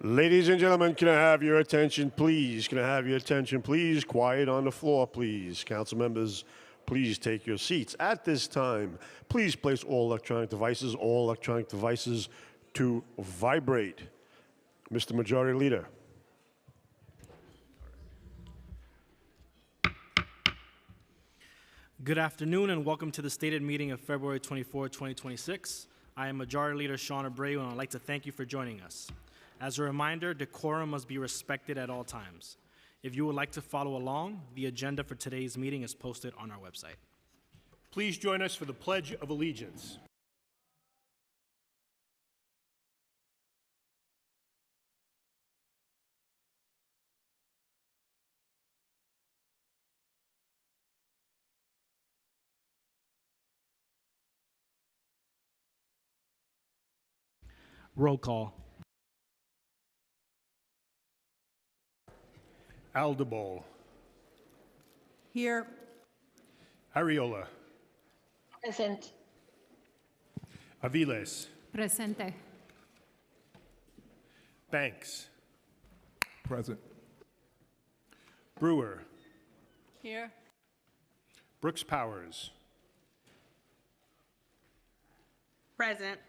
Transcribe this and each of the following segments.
Ladies and gentlemen, can I have your attention, please? Can I have your attention, please? Quiet on the floor, please. Council members, please take your seats. At this time, please place all electronic devices to vibrate. Mr. Majority Leader. Good afternoon and welcome to the stated meeting of February 24, 2026. I am Majority Leader Sean Abreu and I'd like to thank you for joining us. As a reminder, decorum must be respected at all times. If you would like to follow along, the agenda for today's meeting is posted on our website. Please join us for the Pledge of Allegiance. Roll call. Aldebol, Here. Ariola, Present. Aviles, Presente. Banks, Present. Brewer, Here. Brooks Powers, Present.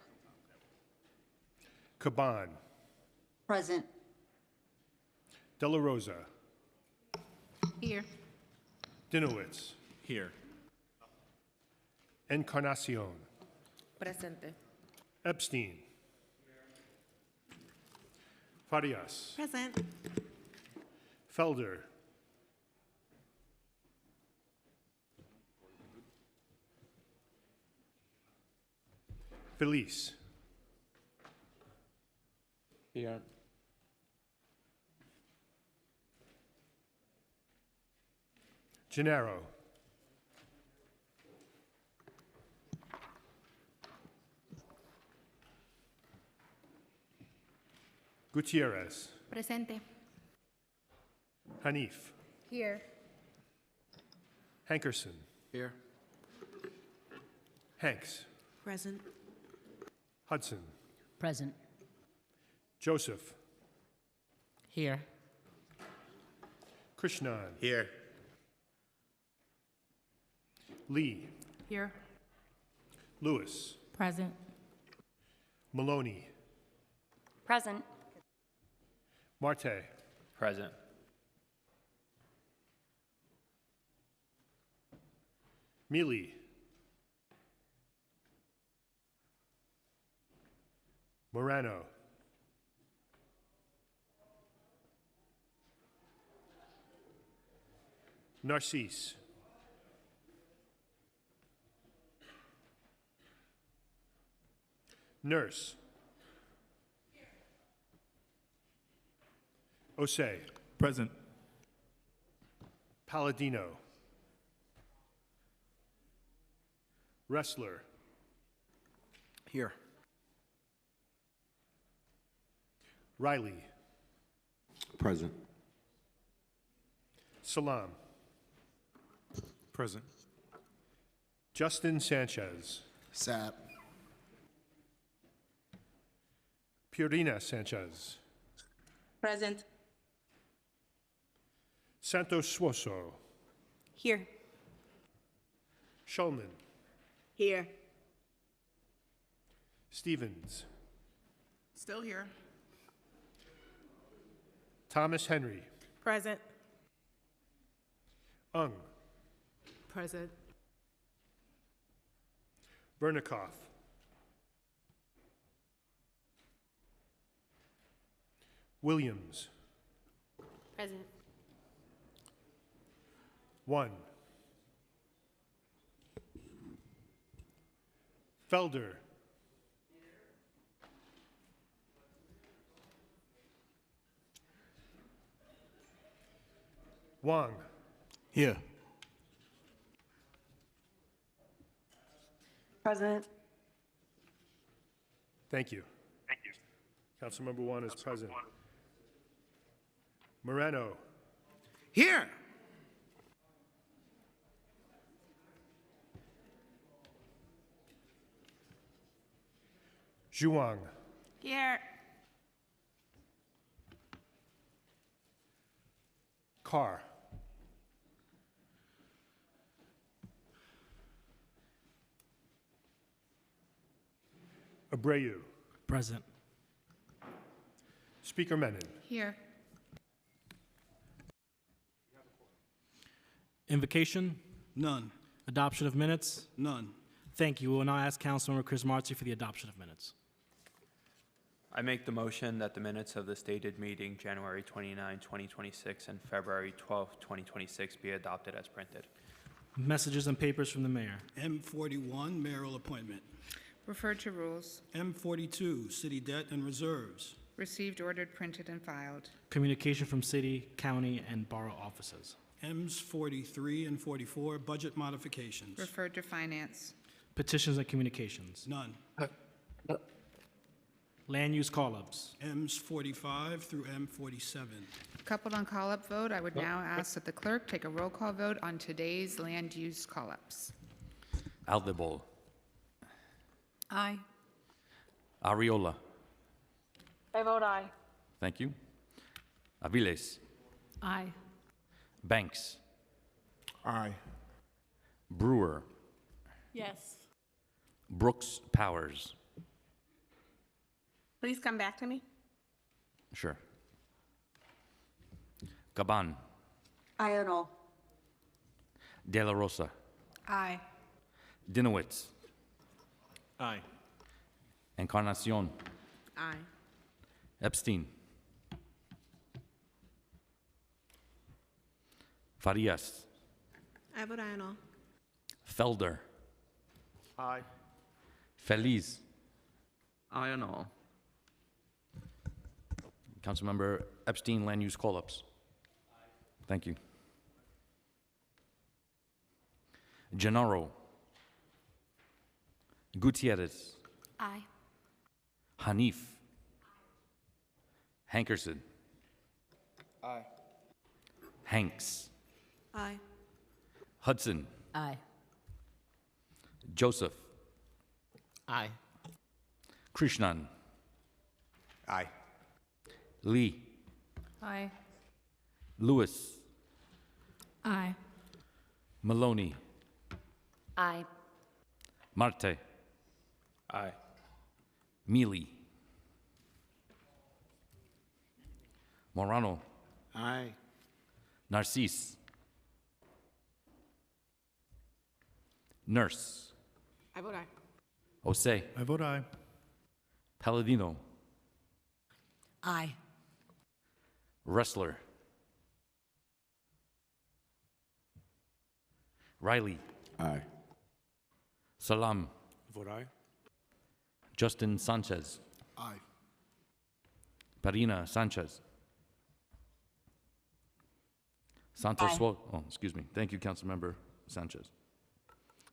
Caban, Present. De La Rosa, Here. Dinowitz, Here. Encarnacion, Presente. Epstein, Farias, Present. Felder, Felice, Here. Gennaro, Gutierrez, Presente. Hanif, Here. Hankerson, Here. Hanks, Present. Hudson, Present. Joseph, Here. Krishnan, Here. Lee, Here. Lewis, Present. Maloney, Present. Marte, Present. Mealy, Morano, Narcisse, Nurse, Osei, Present. Palladino, Wrestler, Here. Riley, Present. Salam, Present. Justin Sanchez, Sap. Purina Sanchez, Present. Santos Suoso, Here. Shulman, Here. Stevens, Still here. Thomas Henry, Present. Ung, Present. Vernikoff, Williams, Present. 1, Felder, Wong, Here. Present. Thank you. Councilmember 1 is present. Moreno, Here. Zhuang, Here. Carr. Abreu. Present. Speaker Menon. Here. Invocation. None. Adoption of minutes. None. Thank you. We will now ask Councilmember Chris Marcy for the adoption of minutes. I make the motion that the minutes of the stated meeting, January 29, 2026, and February 12, 2026, be adopted as printed. Messages and papers from the mayor. M41, mayoral appointment. Referred to rules. M42, city debt and reserves. Received, ordered, printed, and filed. Communication from city, county, and borough offices. Ms 43 and 44, budget modifications. Referred to finance. Petitions and communications. None. Land use call-ups. Ms 45 through M47. Coupled on call-up vote, I would now ask that the clerk take a roll call vote on today's land use call-ups. Aldebol. Aye. Ariola. I vote aye. Thank you. Aviles. Aye. Banks. Aye. Brewer. Yes. Brooks Powers. Please come back to me. Sure. Caban. I on all. De La Rosa. Aye. Dinowitz. Aye. Encarnacion. Aye. Epstein. Farias. I vote aye on all. Felder. Aye. Feliz. Aye on all. Councilmember Epstein, land use call-ups. Thank you. Gennaro. Gutierrez. Aye. Hanif. Hankerson. Aye. Hanks. Aye. Hudson. Aye. Joseph. Aye. Krishnan. Aye. Lee. Aye. Lewis. Aye. Maloney. Aye. Marte. Aye. Mealy. Morano. Aye. Narcisse. Nurse. I vote aye. Osei. I vote aye. Palladino. Aye. Wrestler. Riley. Aye. Salam. Vote aye. Justin Sanchez. Aye. Parina Sanchez. Santos Aye. Oh, excuse me. Thank you, Councilmember Sanchez.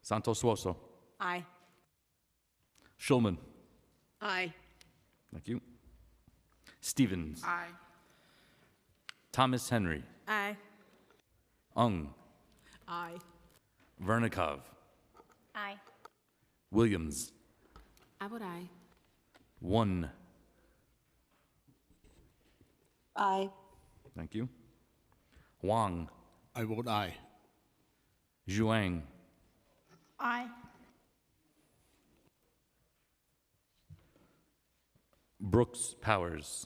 Santos Suoso. Aye. Schulman. Aye. Thank you. Stevens. Aye. Thomas Henry. Aye. Ung. Aye. Vernikov. Aye. Williams. I vote aye. 1. Aye. Thank you. Wang. I vote aye. Zhuang. Aye. Brooks Powers.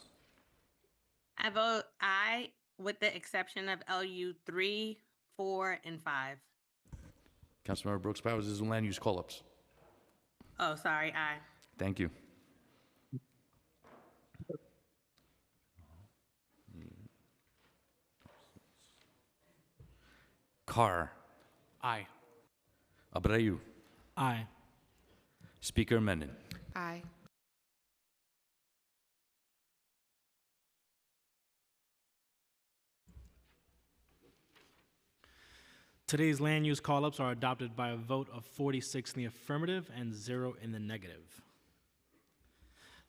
I vote aye with the exception of LU 3, 4, and 5. Councilmember Brooks Powers is land use call-ups. Oh, sorry, aye. Thank you. Carr. Aye. Abreu. Aye. Speaker Menon. Aye. Today's land use call-ups are adopted by a vote of 46 in the affirmative and 0 in the negative.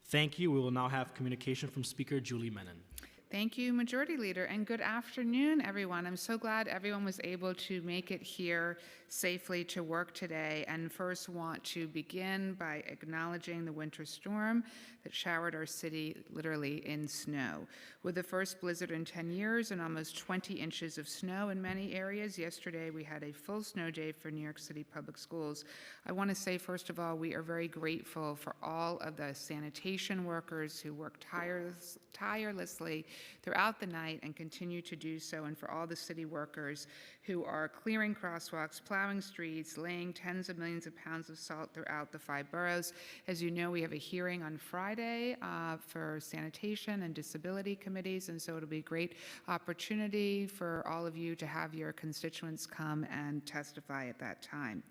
Thank you. We will now have communication from Speaker Julie Menon. Thank you, Majority Leader, and good afternoon, everyone. I'm so glad everyone was able to make it here safely to work today, and first want to begin by acknowledging the winter storm that showered our city literally in snow. With the first blizzard in 10 years and almost 20 inches of snow in many areas, yesterday we had a full snow day for New York City Public Schools. I want to say, first of all, we are very grateful for all of the sanitation workers who worked tirelessly throughout the night and continue to do so, and for all the city workers who are clearing crosswalks, plowing streets, laying tens of millions of pounds of salt throughout the 5 boroughs. As you know, we have a hearing on Friday for sanitation and disability committees, and so it'll be a great opportunity for all of you to have your constituents come and testify at that time.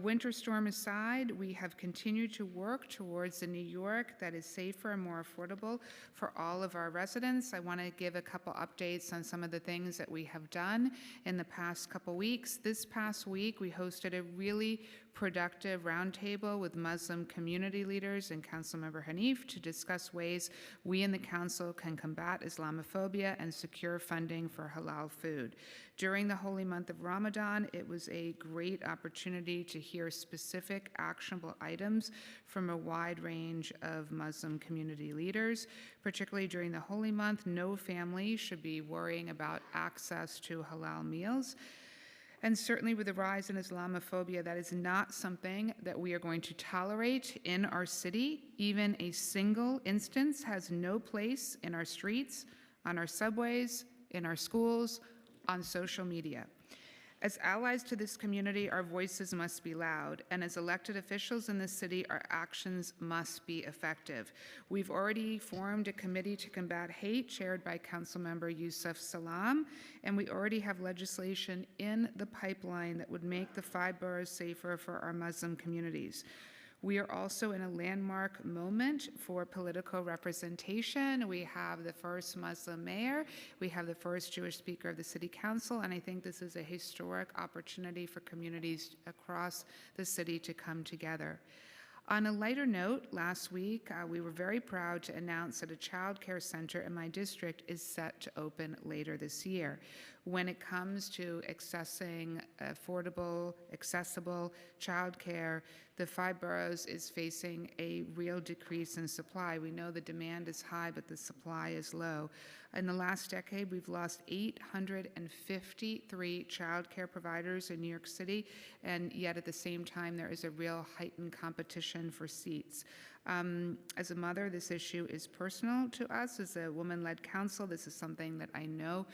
Winter storm aside, we have continued to work towards a New York that is safer and more affordable for all of our residents. I want to give a couple updates on some of the things that we have done in the past couple weeks. This past week, we hosted a really productive roundtable with Muslim community leaders and Councilmember Hanif to discuss ways we in the council can combat Islamophobia and secure funding for halal food. During the holy month of Ramadan, it was a great opportunity to hear specific actionable items from a wide range of Muslim community leaders. Particularly during the holy month, no family should be worrying about access to halal meals. And certainly with the rise in Islamophobia, that is not something that we are going to tolerate in our city. Even a single instance has no place in our streets, on our subways, in our schools, on social media. As allies to this community, our voices must be loud, and as elected officials in this city, our actions must be effective. We've already formed a committee to combat hate, chaired by Councilmember Yusuf Salam, and we already have legislation in the pipeline that would make the 5 boroughs safer for our Muslim communities. We are also in a landmark moment for political representation. We have the first Muslim mayor, we have the first Jewish speaker of the city council, and I think this is a historic opportunity for communities across the city to come together. On a lighter note, last week we were very proud to announce that a child care center in my district is set to open later this year. When it comes to accessing affordable, accessible child care, the 5 boroughs is facing a real decrease in supply. We know the demand is high, but the supply is low. In the last decade, we've lost 853 child care providers in New York City, and yet at the same time, there is a real heightened competition for seats. As a mother, this issue is personal to us. As a woman-led council, this is something that I know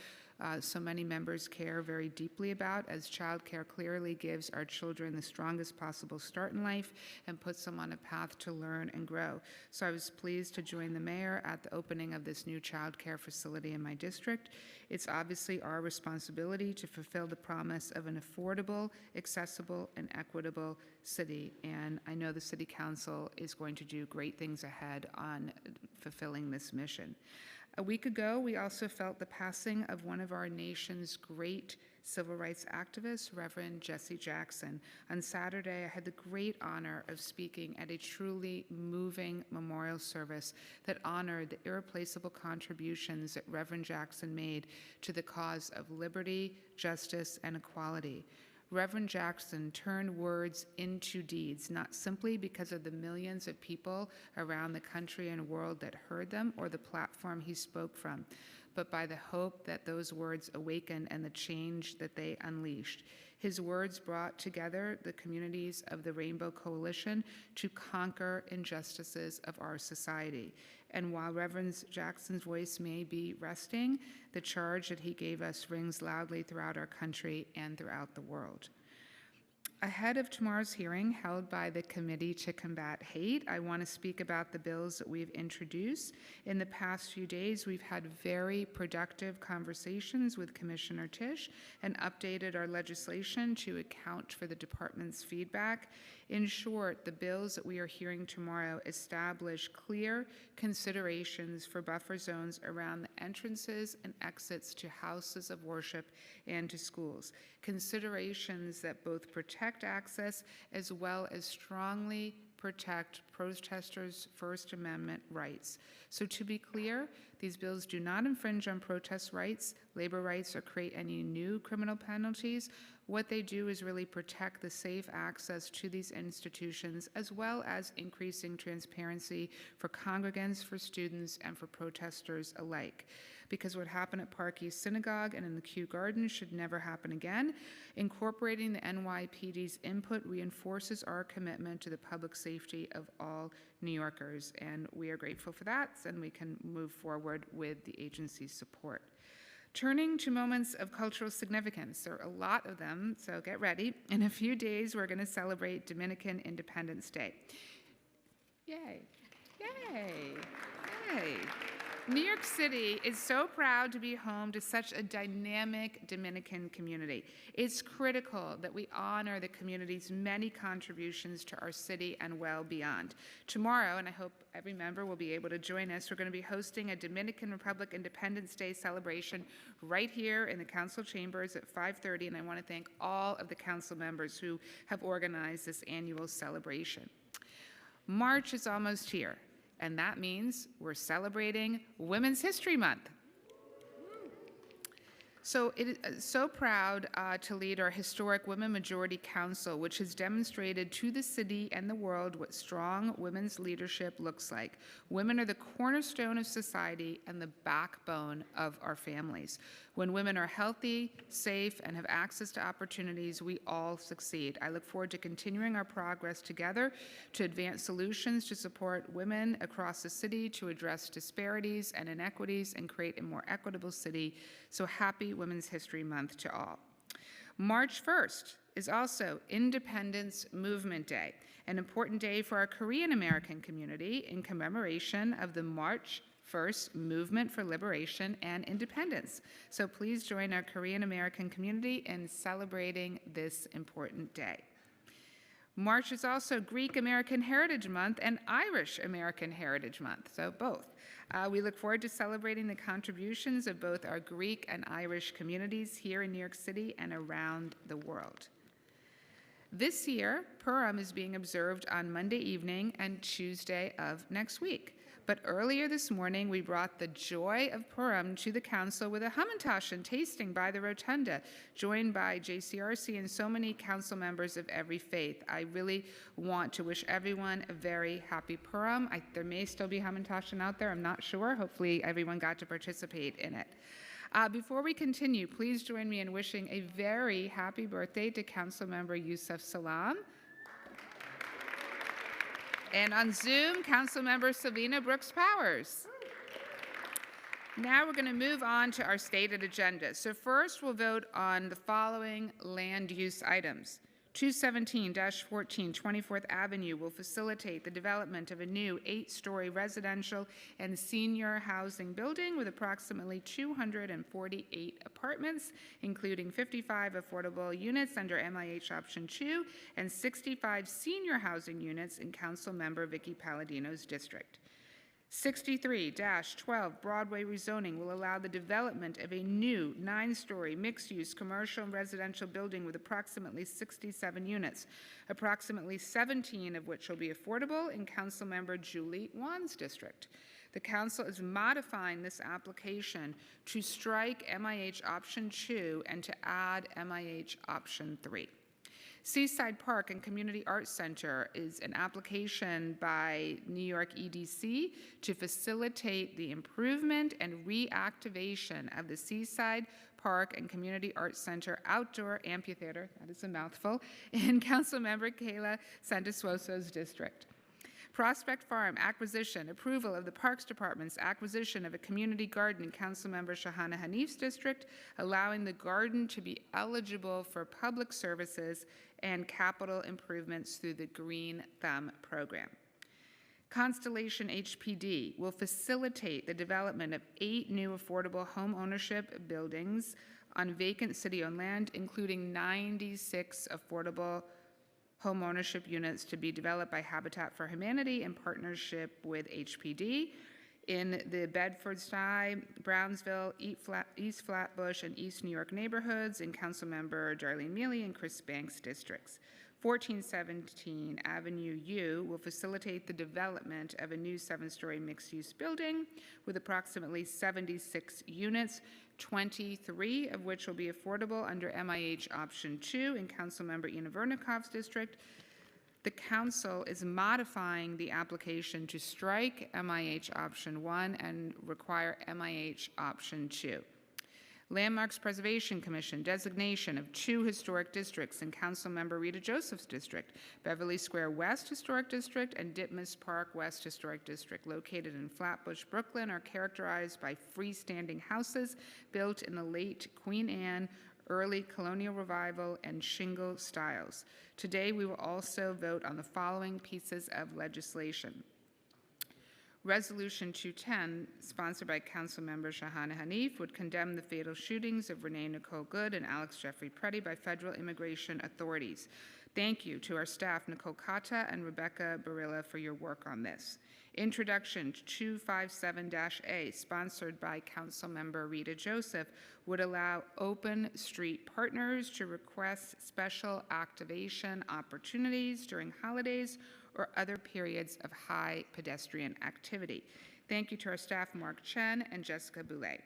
so many members care very deeply about, as childcare clearly gives our children the strongest possible start in life and puts them on a path to learn and grow. So I was pleased to join the mayor at the opening of this new childcare facility in my district. It's obviously our responsibility to fulfill the promise of an affordable, accessible, and equitable city, and I know the City Council is going to do great things ahead on fulfilling this mission. A week ago, we also felt the passing of one of our nation's great civil rights activists, Reverend Jesse Jackson. On Saturday, I had the great honor of speaking at a truly moving memorial service that honored the irreplaceable contributions that Reverend Jackson made to the cause of liberty, justice, and equality. Reverend Jackson turned words into deeds, not simply because of the millions of people around the country and world that heard them or the platform he spoke from, but by the hope that those words awakened and the change that they unleashed. His words brought together the communities of the Rainbow Coalition to conquer injustices of our society. And while Reverend Jackson's voice may be resting, the charge that he gave us rings loudly throughout our country and throughout the world. Ahead of tomorrow's hearing held by the Committee to Combat Hate, I want to speak about the bills that we've introduced. In the past few days, we've had very productive conversations with Commissioner Tisch and updated our legislation to account for the department's feedback. In short, the bills that we are hearing tomorrow establish clear considerations for buffer zones around the entrances and exits to houses of worship and to schools. Considerations that both protect access as well as strongly protect protesters' First Amendment rights. So to be clear, these bills do not infringe on protest rights, labor rights, or create any new criminal penalties. What they do is really protect the safe access to these institutions, as well as increasing transparency for congregants, for students, and for protesters alike. Because what happened at Park East Synagogue and in the Kew Garden should never happen again. Incorporating the NYPD's input reinforces our commitment to the public safety of all New Yorkers, and we are grateful for that, and we can move forward with the agency's support. Turning to moments of cultural significance, there are a lot of them, so get ready. In a few days, we're going to celebrate Dominican Independence Day. Yay, yay, yay. New York City is so proud to be home to such a dynamic Dominican community. It's critical that we honor the community's many contributions to our city and well beyond. Tomorrow, and I hope every member will be able to join us, we're going to be hosting a Dominican Republic Independence Day celebration right here in the council chambers at 5:30, and I want to thank all of the council members who have organized this annual celebration. March is almost here. And that means we're celebrating Women's History Month. So it is so proud to lead our historic Women Majority Council, which has demonstrated to the city and the world what strong women's leadership looks like. Women are the cornerstone of society and the backbone of our families. When women are healthy, safe, and have access to opportunities, we all succeed. I look forward to continuing our progress together to advance solutions to support women across the city, to address disparities and inequities, and create a more equitable city. So happy Women's History Month to all. March 1st is also Independence Movement Day, an important day for our Korean American community in commemoration of the March 1st movement for liberation and independence. So please join our Korean American community in celebrating this important day. March is also Greek American Heritage Month and Irish American Heritage Month, so both. We look forward to celebrating the contributions of both our Greek and Irish communities here in New York City and around the world. This year, Purim is being observed on Monday evening and Tuesday of next week. But earlier this morning, we brought the joy of Purim to the council with a hamantash and tasting by the Rotunda, joined by JCRC and so many council members of every faith. I really want to wish everyone a very happy Purim. There may still be hamantashen out there, I'm not sure. Hopefully everyone got to participate in it. Before we continue, please join me in wishing a very happy birthday to Councilmember Yusuf Salam. And on Zoom, Councilmember Selena Brooks Powers. Now we're going to move on to our stated agenda. So first, we'll vote on the following land use items. 217-14 24th Avenue will facilitate the development of a new 8-story residential and senior housing building with approximately 248 apartments, including 55 affordable units under MIH Option 2 and 65 senior housing units in Councilmember Vicky Palladino's district. 63-12 Broadway rezoning will allow the development of a new 9-story mixed-use commercial and residential building with approximately 67 units, approximately 17 of which will be affordable in Councilmember Julie Wan's district. The council is modifying this application to strike MIH Option 2 and to add MIH Option 3. Seaside Park and Community Arts Center is an application by New York EDC to facilitate the improvement and reactivation of the Seaside Park and Community Arts Center outdoor amphitheater, that is a mouthful, in Councilmember Kayla Santososo's district. Prospect Farm acquisition, approval of the Parks Department's acquisition of a community garden in Councilmember Shahana Hanif's district, allowing the garden to be eligible for public services and capital improvements through the Green Thumb program. Constellation HPD will facilitate the development of 8 new affordable home ownership buildings on vacant city-owned land, including 96 affordable home ownership units to be developed by Habitat for Humanity in partnership with HPD. in the Bedford-Stuyvesant, Brownsville, East Flatbush, and East New York neighborhoods in Councilmember Darlene Mealy and Chris Banks districts. 1417 Avenue U will facilitate the development of a new 7-story mixed-use building with approximately 76 units, 23 of which will be affordable under MIH Option 2 in Councilmember Ina Vernikov's district. The council is modifying the application to strike MIH Option 1 and require MIH Option 2. Landmarks Preservation Commission designation of 2 historic districts in Councilmember Rita Joseph's district, Beverly Square West Historic District and Ditmas Park West Historic District, located in Flatbush, Brooklyn, are characterized by freestanding houses built in the late Queen Anne, early colonial revival, and shingle styles. Today, we will also vote on the following pieces of legislation. Resolution 210, sponsored by Councilmember Shahana Hanif, would condemn the fatal shootings of Renee Nicole Good and Alex Jeffrey Preddy by federal immigration authorities. Thank you to our staff, Nicole Kata and Rebecca Barilla, for your work on this. Introduction to 257-A, sponsored by Councilmember Rita Joseph, would allow open street partners to request special activation opportunities during holidays or other periods of high pedestrian activity. Thank you to our staff, Mark Chen and Jessica Boulay.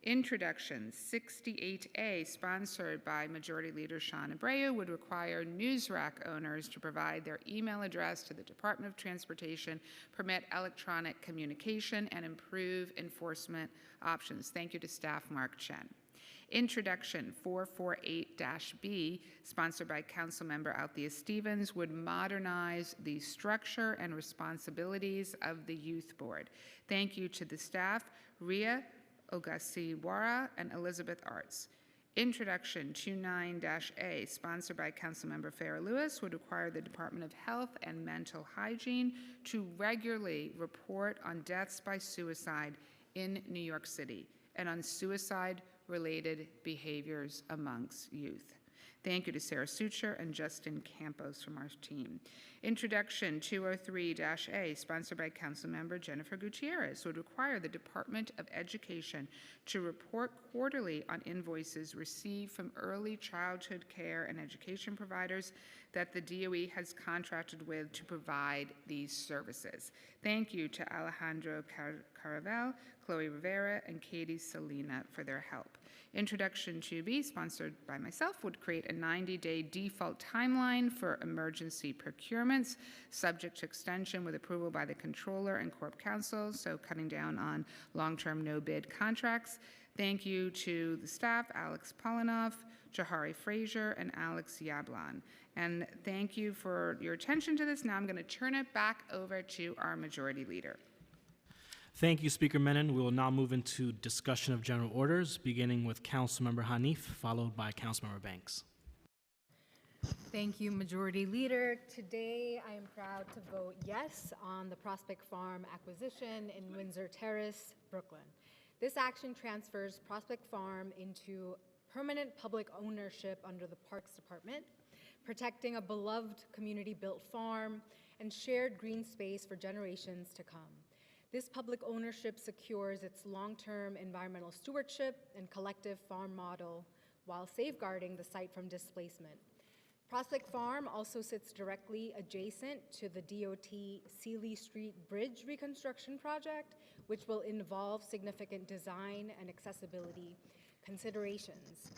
Introduction 68A, sponsored by Majority Leader Sean Abreu, would require news rack owners to provide their email address to the Department of Transportation, permit electronic communication, and improve enforcement options. Thank you to staff, Mark Chen. Introduction 448-B, sponsored by Councilmember Althea Stevens, would modernize the structure and responsibilities of the Youth Board. Thank you to the staff, Ria Ogasiwara and Elizabeth Arts. Introduction 29-A, sponsored by Councilmember Farah Lewis, would require the Department of Health and Mental Hygiene to regularly report on deaths by suicide in New York City and on suicide-related behaviors amongst youth. Thank you to Sarah Sucher and Justin Campos from our team. Introduction 203-A, sponsored by Councilmember Jennifer Gutierrez, would require the Department of Education to report quarterly on invoices received from early childhood care and education providers that the DOE has contracted with to provide these services. Thank you to Alejandro Caravel, Chloe Rivera, and Katie Salina for their help. Introduction 2B, sponsored by myself, would create a 90-day default timeline for emergency procurements, subject to extension with approval by the Controller and Corp Counsel, so cutting down on long-term no-bid contracts. Thank you to the staff, Alex Polinoff, Jahari Frazier, and Alex Yablon. And thank you for your attention to this. Now I'm going to turn it back over to our Majority Leader. Thank you, Speaker Menon. We will now move into discussion of general orders, beginning with Councilmember Hanif, followed by Councilmember Banks. Thank you, Majority Leader. Today, I am proud to vote yes on the Prospect Farm acquisition in Windsor Terrace, Brooklyn. This action transfers Prospect Farm into permanent public ownership under the Parks Department, protecting a beloved community-built farm and shared green space for generations to come. This public ownership secures its long-term environmental stewardship and collective farm model while safeguarding the site from displacement. Prospect Farm also sits directly adjacent to the DOT Seeley Street Bridge reconstruction project, which will involve significant design and accessibility considerations.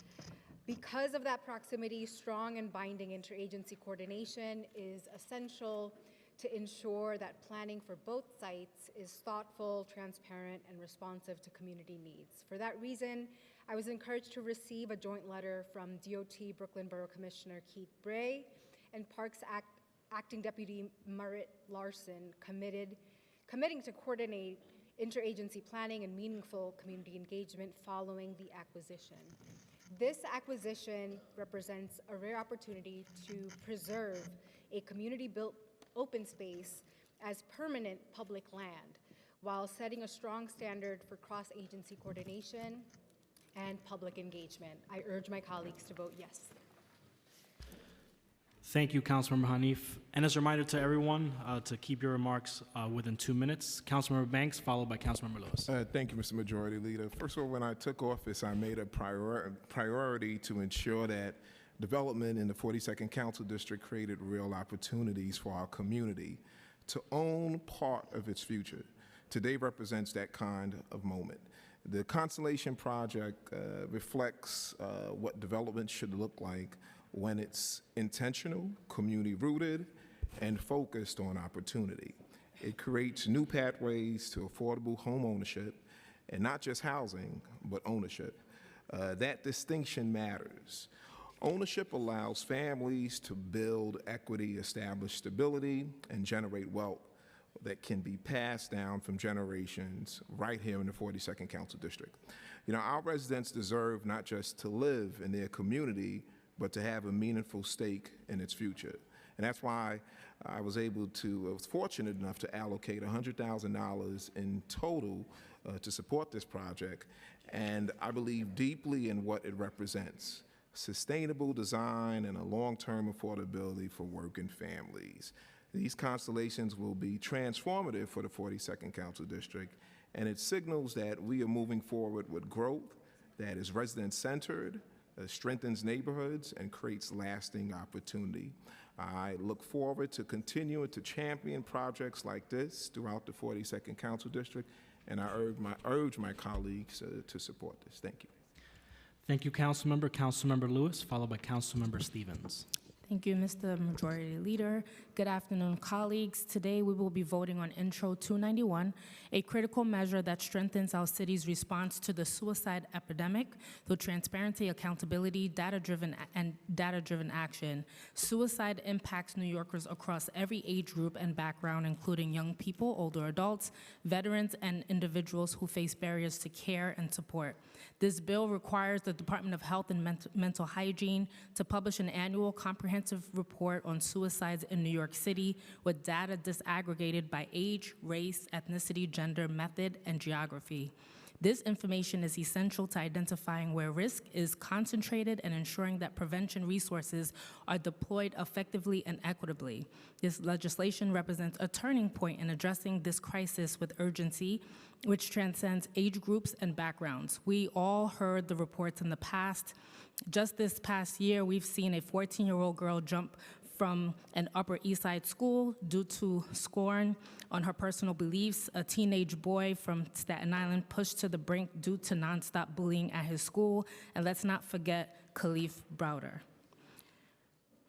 Because of that proximity, strong and binding interagency coordination is essential to ensure that planning for both sites is thoughtful, transparent, and responsive to community needs. For that reason, I was encouraged to receive a joint letter from DOT Brooklyn Borough Commissioner Keith Bray and Parks Acting Deputy Merritt Larson committing to coordinate interagency planning and meaningful community engagement following the acquisition. This acquisition represents a rare opportunity to preserve a community-built open space as permanent public land while setting a strong standard for cross-agency coordination and public engagement. I urge my colleagues to vote yes. Thank you, Councilmember Hanif. And as a reminder to everyone to keep your remarks within 2 minutes. Councilmember Banks, followed by Councilmember Lewis. Thank you, Mr. Majority Leader. First of all, when I took office, I made a priority to ensure that development in the 42nd Council District created real opportunities for our community to own part of its future. Today represents that kind of moment. The Constellation Project reflects what development should look like when it's intentional, community-rooted, and focused on opportunity. It creates new pathways to affordable home ownership, and not just housing, but ownership. That distinction matters. Ownership allows families to build equity, establish stability, and generate wealth that can be passed down from generations right here in the 42nd Council District. You know, our residents deserve not just to live in their community, but to have a meaningful stake in its future. And that's why I was fortunate enough to allocate $100,000 in total to support this project. And I believe deeply in what it represents: sustainable design and a long-term affordability for working families. These constellations will be transformative for the 42nd Council District, and it signals that we are moving forward with growth that is resident-centered, strengthens neighborhoods, and creates lasting opportunity. I look forward to continuing to champion projects like this throughout the 42nd Council District, and I urge my colleagues to support this. Thank you. Thank you, Councilmember. Councilmember Lewis, followed by Councilmember Stevens. Thank you, Mr. Majority Leader. Good afternoon, colleagues. Today we will be voting on Intro 291, a critical measure that strengthens our city's response to the suicide epidemic through transparency, accountability, data-driven action. Suicide impacts New Yorkers across every age group and background, including young people, older adults, veterans, and individuals who face barriers to care and support. This bill requires the Department of Health and Mental Hygiene to publish an annual comprehensive report on suicides in New York City with data disaggregated by age, race, ethnicity, gender, method, and geography. This information is essential to identifying where risk is concentrated and ensuring that prevention resources are deployed effectively and equitably. This legislation represents a turning point in addressing this crisis with urgency, which transcends age groups and backgrounds. We all heard the reports in the past. Just this past year, we've seen a 14-year-old girl jump from an Upper East Side school due to scorn on her personal beliefs. A teenage boy from Staten Island pushed to the brink due to nonstop bullying at his school. And let's not forget Khalif Browder.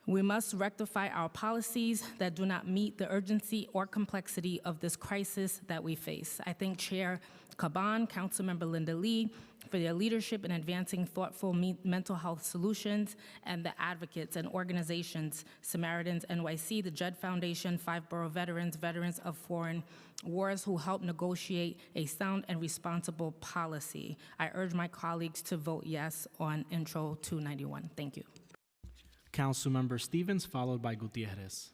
We must rectify our policies that do not meet the urgency or complexity of this crisis that we face. I thank Chair Caban, Councilmember Linda Lee, for their leadership in advancing thoughtful mental health solutions, and the advocates and organizations, Samaritans NYC, the Jed Foundation, Five Borough Veterans, Veterans of Foreign Wars, who helped negotiate a sound and responsible policy. I urge my colleagues to vote yes on Intro 291. Thank you. Councilmember Stevens, followed by Gutierrez.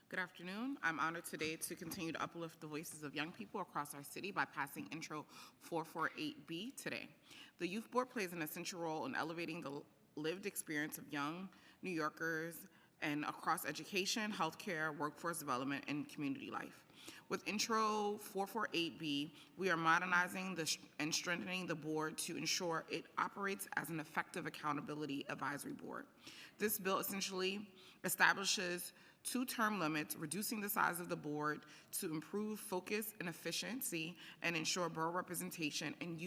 Good afternoon. I'm honored today to continue to uplift the voices of young people across our city by passing Intro 448B today. The Youth Board plays an essential role in elevating the lived experience of young New Yorkers and across education, healthcare, workforce development, and community life. With Intro 448B, we are modernizing and strengthening the board to ensure it operates as an effective accountability advisory board. This bill essentially establishes 2 term limits, reducing the size of the board to improve focus and efficiency and ensure borough representation and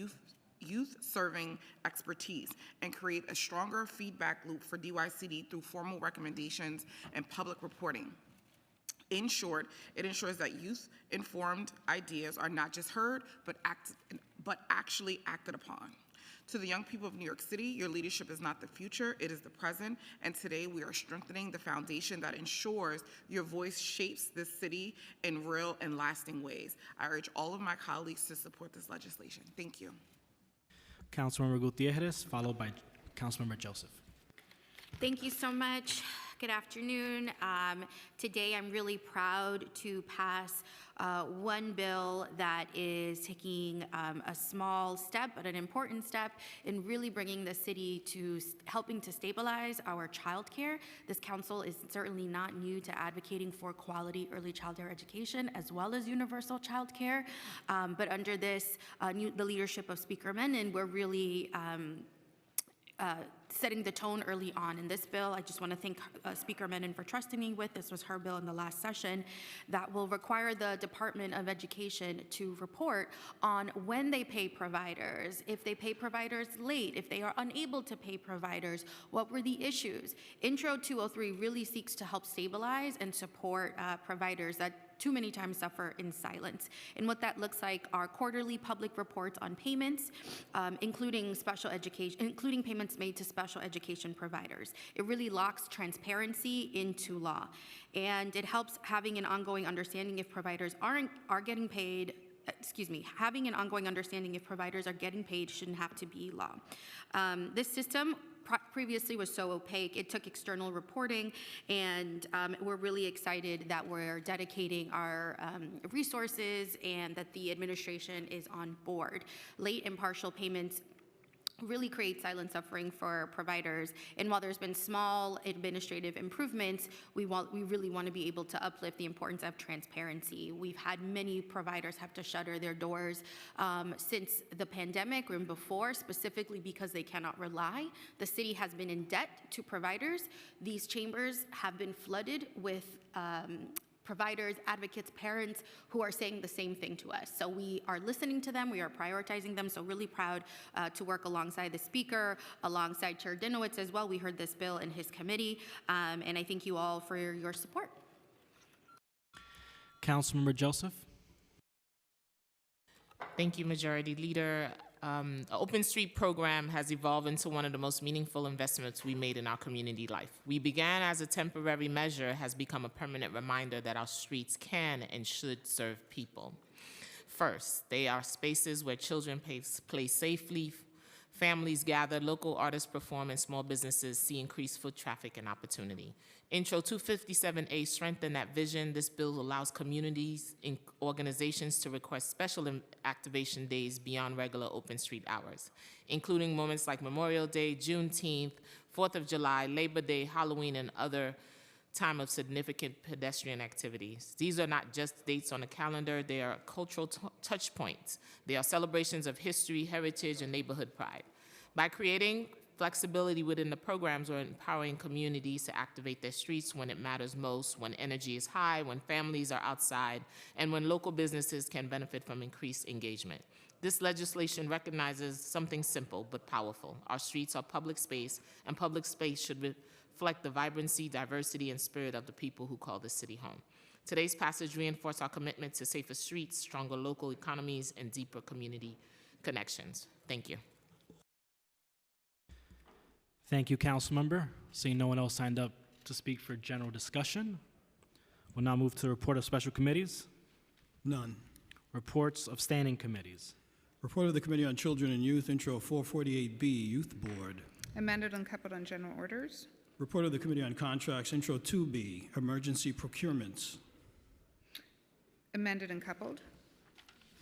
youth-serving expertise, and create a stronger feedback loop for DYCD through formal recommendations and public reporting. In short, it ensures that youth-informed ideas are not just heard, but actually acted upon. To the young people of New York City, your leadership is not the future, it is the present, and today we are strengthening the foundation that ensures your voice shapes this city in real and lasting ways. I urge all of my colleagues to support this legislation. Thank you. Councilmember Gutierrez, followed by Councilmember Joseph. Thank you so much. Good afternoon. Today I'm really proud to pass one bill that is taking a small step, but an important step in really bringing the city to helping to stabilize our childcare. This council is certainly not new to advocating for quality early childhood education as well as universal childcare. But under this, the leadership of Speaker Menon, we're really setting the tone early on in this bill. I just want to thank Speaker Menon for trusting me with. This was her bill in the last session that will require the Department of Education to report on when they pay providers, if they pay providers late, if they are unable to pay providers, what were the issues. Intro 203 really seeks to help stabilize and support providers that too many times suffer in silence. And what that looks like are quarterly public reports on payments, including payments made to special education providers. It really locks transparency into law, and it helps having an ongoing understanding if providers are getting paid. Having an ongoing understanding if providers are getting paid shouldn't have to be law. This system previously was so opaque, it took external reporting, and we're really excited that we're dedicating our resources and that the administration is on board. Late and partial payments really create silent suffering for providers. And while there's been small administrative improvements, we really want to be able to uplift the importance of transparency. We've had many providers have to shutter their doors since the pandemic or before, specifically because they cannot rely. The city has been in debt to providers. These chambers have been flooded with providers, advocates, parents who are saying the same thing to us. So we are listening to them, we are prioritizing them, so really proud to work alongside the Speaker, alongside Chair Dinowitz as well. We heard this bill in his committee, and I thank you all for your support. Councilmember Joseph. Thank you, Majority Leader. The Open Street program has evolved into one of the most meaningful investments we made in our community life. We began as a temporary measure, has become a permanent reminder that our streets can and should serve people. First, they are spaces where children play safely, families gather, local artists perform, and small businesses see increased foot traffic and opportunity. Intro 257A strengthened that vision. This bill allows communities and organizations to request special activation days beyond regular open street hours, including moments like Memorial Day, Juneteenth, 4th of July, Labor Day, Halloween, and other time of significant pedestrian activities. These are not just dates on the calendar, they are cultural touch points. They are celebrations of history, heritage, and neighborhood pride. By creating flexibility within the programs, we're empowering communities to activate their streets when it matters most, when energy is high, when families are outside, and when local businesses can benefit from increased engagement. This legislation recognizes something simple but powerful. Our streets are public space, and public space should reflect the vibrancy, diversity, and spirit of the people who call this city home. Today's passage reinforces our commitment to safer streets, stronger local economies, and deeper community connections. Thank you. Thank you, Councilmember. Seeing no one else signed up to speak for general discussion, we'll now move to the report of special committees. None. Reports of standing committees. Report of the Committee on Children and Youth, Intro 448B, Youth Board. Amended and coupled on general orders. Report of the Committee on Contracts, Intro 2B, Emergency Procurements. Amended and coupled.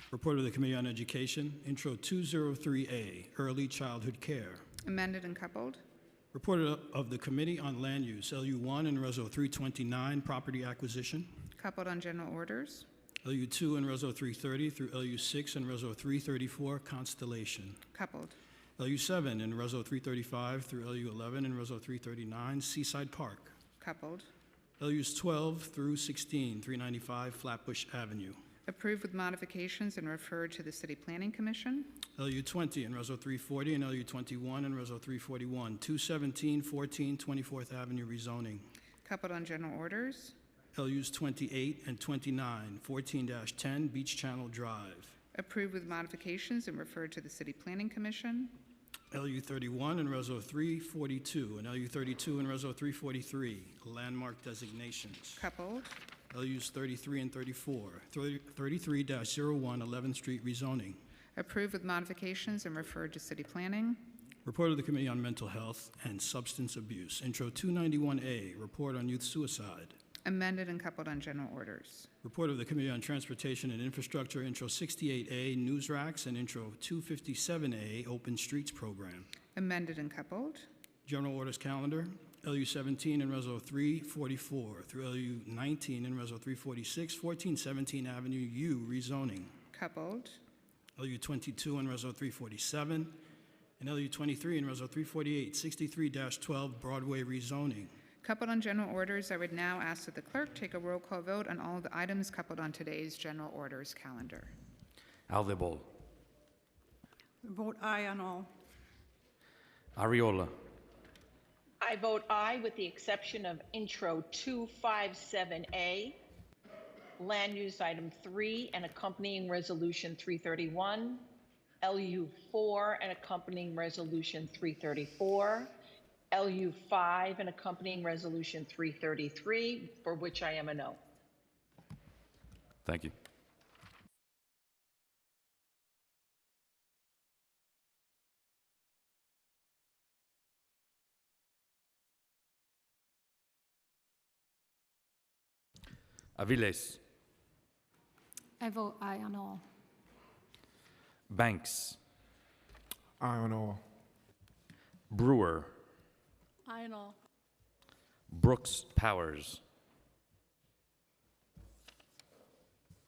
Report of the Committee on Education, Intro 203A, Early Childhood Care. Amended and coupled. Report of the Committee on Land Use, LU1 and Reso 329, Property Acquisition. Coupled on general orders. LU2 and Reso 330 through LU6 and Reso 334, Constellation. Coupled. LU7 and Reso 335 through LU11 and Reso 339, Seaside Park. Coupled. LUs 12 through 16, 395 Flatbush Avenue. Approved with modifications and referred to the City Planning Commission. LU 20 and Reso 340 and LU 21 and Reso 341, 217, 14, 24th Avenue rezoning. Coupled on general orders. LUs 28 and 29, 14-10 Beach Channel Drive. Approved with modifications and referred to the City Planning Commission. LU 31 and Reso 342 and LU 32 and Reso 343, landmark designations. Coupled. LUs 33 and 34, 33-01 11th Street rezoning. Approved with modifications and referred to City Planning. Report of the Committee on Mental Health and Substance Abuse. Intro 291A, Report on Youth Suicide. Amended and coupled on general orders. Report of the Committee on Transportation and Infrastructure, Intro 68A, News Racks, and Intro 257A, Open Streets Program. Amended and coupled. General Orders Calendar, LU 17 and Reso 344 through LU 19 and Reso 346, 1417 Avenue U rezoning. Coupled. LU 22 and Reso 347, and LU 23 and Reso 348, 63-12 Broadway rezoning. Coupled on general orders, I would now ask that the clerk take a roll call vote on all of the items coupled on today's general orders calendar. Aldebol. Vote aye on all. Ariola. I vote aye with the exception of Intro 257A, Land Use Item 3 and accompanying Resolution 331, LU 4 and accompanying Resolution 334, LU 5 and accompanying Resolution 333, for which I am a no. Thank you. Aviles. I vote aye on all. Banks. Aye on all. Brewer. Aye on all. Brooks Powers.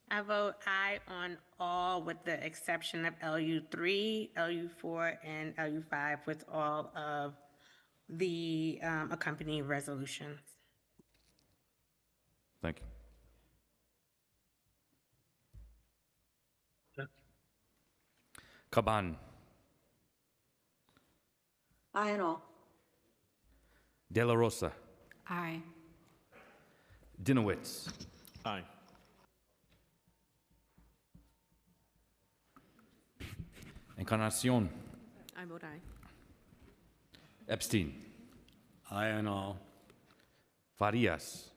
I vote aye on all with the exception of LU 3, LU 4, and LU 5 with all of the accompanying resolutions. Thank you. Caban. Aye on all. De La Rosa. Aye. Dinowitz. Aye. Encarnacion. I vote aye. Epstein. Aye on all. Farias.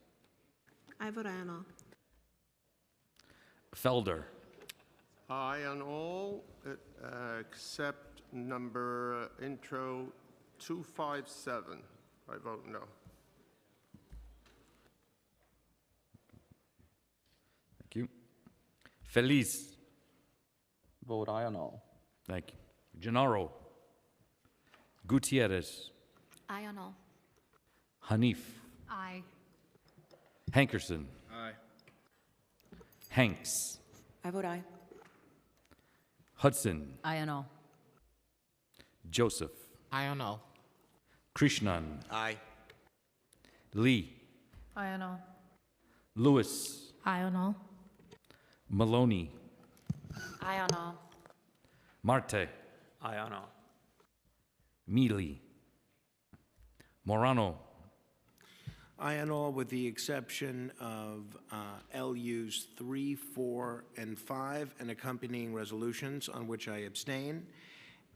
I vote aye on all. Felder. Aye on all, except number intro 257. I vote no. Thank you. Feliz. Vote aye on all. Thank you. Gennaro. Gutierrez. Aye on all. Hanif. Aye. Hankerson. Aye. Hanks. I vote aye. Hudson. Aye on all. Joseph. Aye on all. Krishnan. Aye. Lee. Aye on all. Lewis. Aye on all. Maloney. Aye on all. Marte. Aye on all. Mealy. Morano. Aye on all with the exception of LUs 3, 4, and 5 and accompanying resolutions on which I abstain,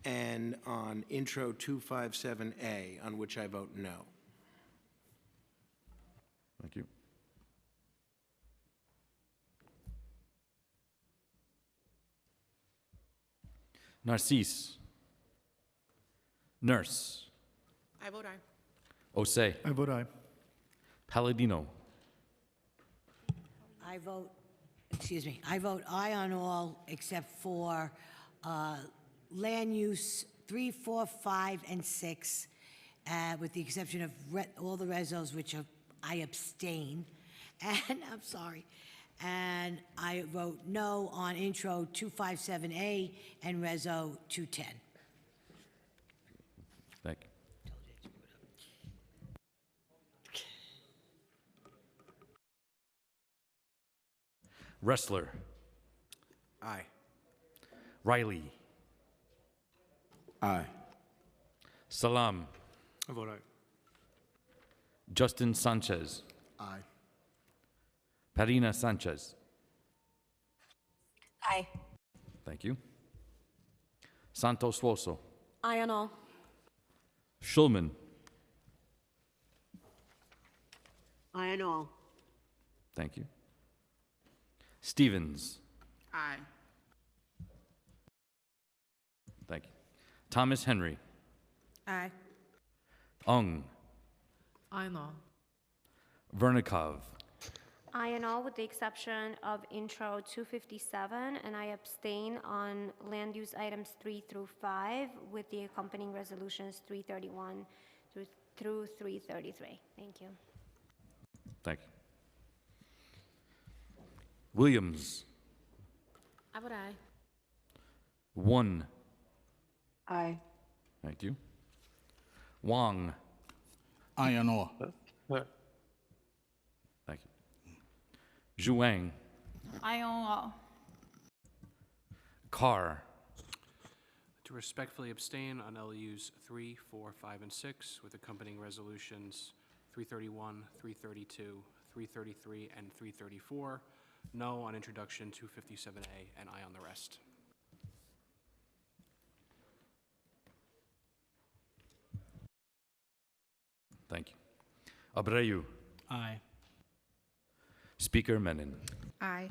and on Intro 257A on which I vote no. Thank you. Narcisse. Nurse. I vote aye. Osei. I vote aye. Palladino. I vote aye on all except for land use 3, 4, 5, and 6, with the exception of all the resos which I abstain. And I'm sorry. And I vote no on intro 257A and reso 210. Thank you. Wrestler. Aye. Riley. Aye. Salam. I vote aye. Justin Sanchez. Aye. Parina Sanchez. Aye. Thank you. Santos Woso. Aye on all. Schulman. Aye on all. Thank you. Stevens. Aye. Thank you. Thomas Henry. Aye. Ung. Aye on all. Vernikov. Aye and all with the exception of intro 257, and I abstain on land use items 3 through 5 with the accompanying resolutions 331 through 333. Thank you. Thank you. Williams, I vote aye. 1. Aye. Thank you. Wong, Aye on all. thank you. Zhuang, Aye on all. Carr, To respectfully abstain on LUs 3, 4, 5, and 6 with accompanying resolutions 331, 332, 333, and 334. No on introduction 257A, and aye on the rest. thank you. Abreu, Aye. Speaker Menon. Aye.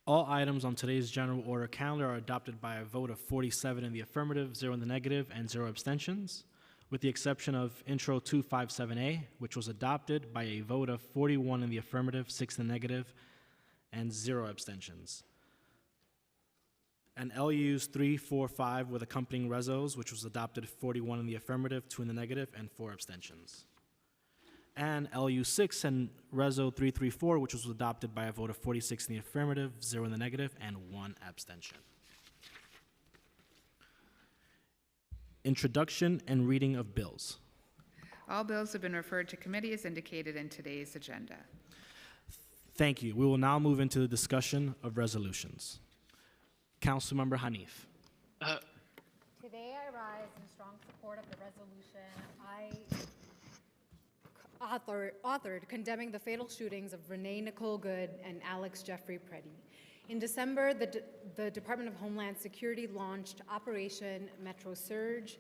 All items on today's general order calendar are adopted by a vote of 47 in the affirmative, 0 in the negative, and 0 abstentions, with the exception of Intro 257A, which was adopted by a vote of 41 in the affirmative, 6 in the negative, and 0 abstentions. And LUs 3, 4, 5 with accompanying resos, which was adopted 41 in the affirmative, 2 in the negative, and 4 abstentions. And LU 6 and Reso 334, which was adopted by a vote of 46 in the affirmative, 0 in the negative, and 1 abstention. Introduction and reading of bills. All bills have been referred to committee as indicated in today's agenda. Thank you. We will now move into the discussion of resolutions. Councilmember Hanif. Today I rise in strong support of the resolution I authored condemning the fatal shootings of Renee Nicole Good and Alex Jeffrey Preddy. In December, the Department of Homeland Security launched Operation Metro Surge,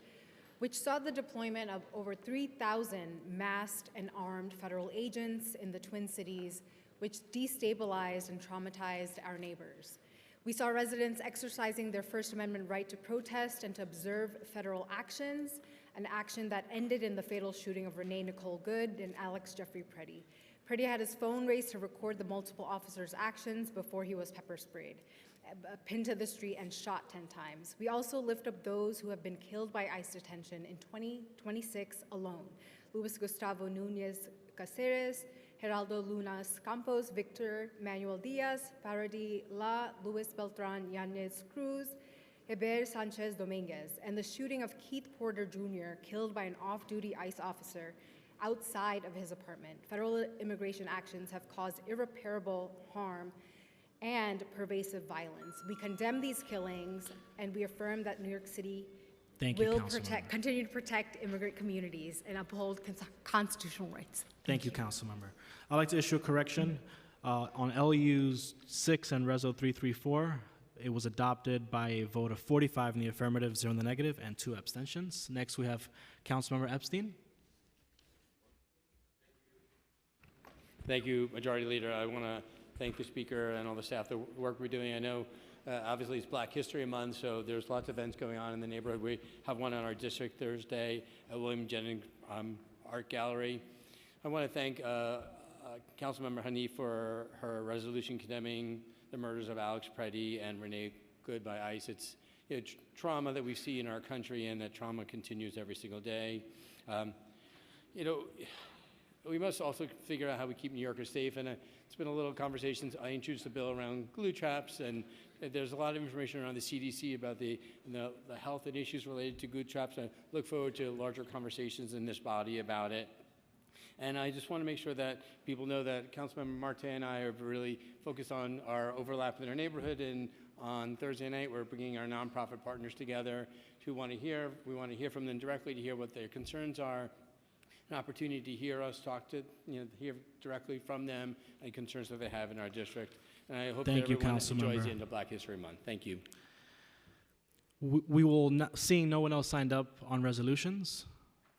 which saw the deployment of over 3,000 masked and armed federal agents in the Twin Cities, which destabilized and traumatized our neighbors. We saw residents exercising their First Amendment right to protest and to observe federal actions, an action that ended in the fatal shooting of Renee Nicole Good and Alex Jeffrey Preddy. Preddy had his phone raised to record the multiple officers' actions before he was pepper sprayed, pinned to the street, and shot 10 times. We also lift up those who have been killed by ICE detention in 2026 alone. Luis Gustavo Nunez Caceres, Geraldo Lunas Campos, Victor Manuel Diaz, Paradi La, Luis Beltran Yanez Cruz, Heber Sanchez Dominguez, and the shooting of Keith Porter Jr., killed by an off-duty ICE officer outside of his apartment. Federal immigration actions have caused irreparable harm and pervasive violence. We condemn these killings, and we affirm that New York City will continue to protect immigrant communities and uphold constitutional rights. Thank you, Councilmember. I'd like to issue a correction. On LUs 6 and Reso 334, it was adopted by a vote of 45 in the affirmative, 0 in the negative, and 2 abstentions. Next, we have Councilmember Epstein. Thank you, Majority Leader. I want to thank the Speaker and all the staff, the work we're doing. I know, obviously, it's Black History Month, so there's lots of events going on in the neighborhood. We have one on our district Thursday at William Jennings Art Gallery. I want to thank Councilmember Hanif for her resolution condemning the murders of Alex Preddy and Renee Good by ICE. It's trauma that we see in our country, and that trauma continues every single day. We must also figure out how we keep New Yorkers safe, and it's been a little conversations. I introduced a bill around glue traps, and there's a lot of information around the CDC about the health and issues related to glue traps. I look forward to larger conversations in this body about it. And I just want to make sure that people know that Councilmember Marte and I are really focused on our overlap in our neighborhood, and on Thursday night, we're bringing our nonprofit partners together we want to hear from them directly, to hear what their concerns are, an opportunity to hear us talk to, hear directly from them and concerns that they have in our district. And I hope that everyone enjoys the end of Black History Month. Thank you. We will, seeing no one else signed up on resolutions,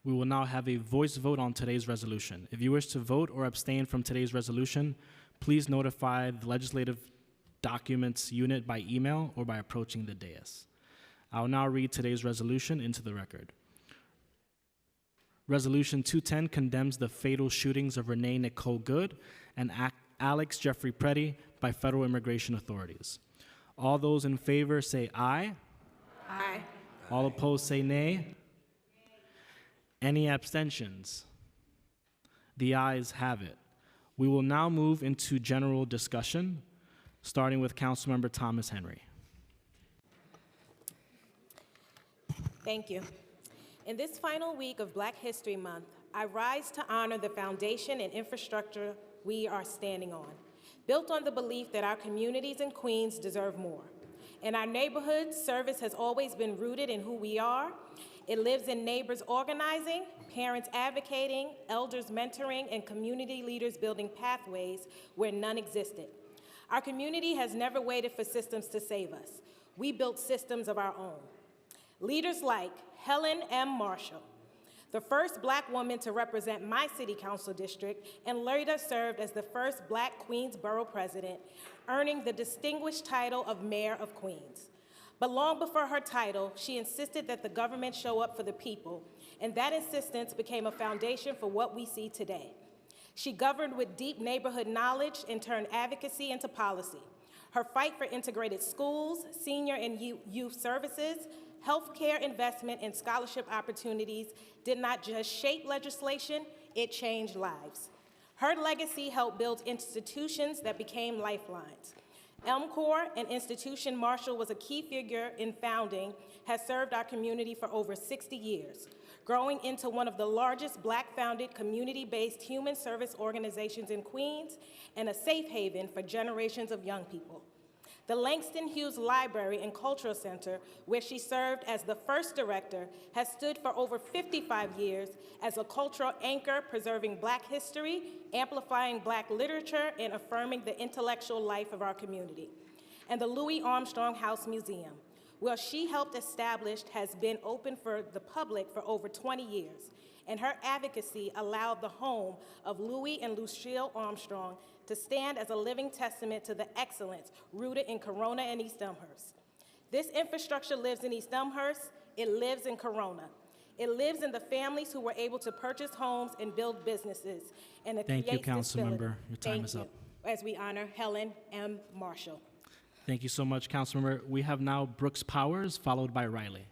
we will now have a voice vote on today's resolution. If you wish to vote or abstain from today's resolution, please notify the Legislative Documents Unit by email or by approaching the dais. I will now read today's resolution into the record. Resolution 210 condemns the fatal shootings of Renee Nicole Good and Alex Jeffrey Preddy by federal immigration authorities. All those in favor say aye. Aye. All opposed say nay. Any abstentions? The ayes have it. We will now move into general discussion, starting with Councilmember Thomas Henry. Thank you. In this final week of Black History Month, I rise to honor the foundation and infrastructure we are standing on, built on the belief that our communities in Queens deserve more. In our neighborhoods, service has always been rooted in who we are. It lives in neighbors organizing, parents advocating, elders mentoring, and community leaders building pathways where none existed. Our community has never waited for systems to save us. We built systems of our own. Leaders like Helen M. Marshall, the first Black woman to represent my city council district, and later served as the first Black Queens Borough president, earning the distinguished title of Mayor of Queens. But long before her title, she insisted that the government show up for the people, and that insistence became a foundation for what we see today. She governed with deep neighborhood knowledge and turned advocacy into policy. Her fight for integrated schools, senior and youth services, healthcare investment, and scholarship opportunities did not just shape legislation, it changed lives. Her legacy helped build institutions that became lifelines. Elm Corps, an institution Marshall was a key figure in founding, has served our community for over 60 years, growing into one of the largest Black-founded community-based human service organizations in Queens and a safe haven for generations of young people. The Langston Hughes Library and Cultural Center, where she served as the first director, has stood for over 55 years as a cultural anchor preserving Black history, amplifying Black literature, and affirming the intellectual life of our community. And the Louis Armstrong House Museum, where she helped establish, has been open for the public for over 20 years. And her advocacy allowed the home of Louis and Lucille Armstrong to stand as a living testament to the excellence rooted in Corona and East Elmhurst. This infrastructure lives in East Elmhurst, it lives in Corona. It lives in the families who were able to purchase homes and build businesses. And it Thank you, creates this Councilmember. building. Your time is up. As we honor Helen M. Marshall. Thank you so much, Councilmember. We have now Brooks Powers, followed by Riley.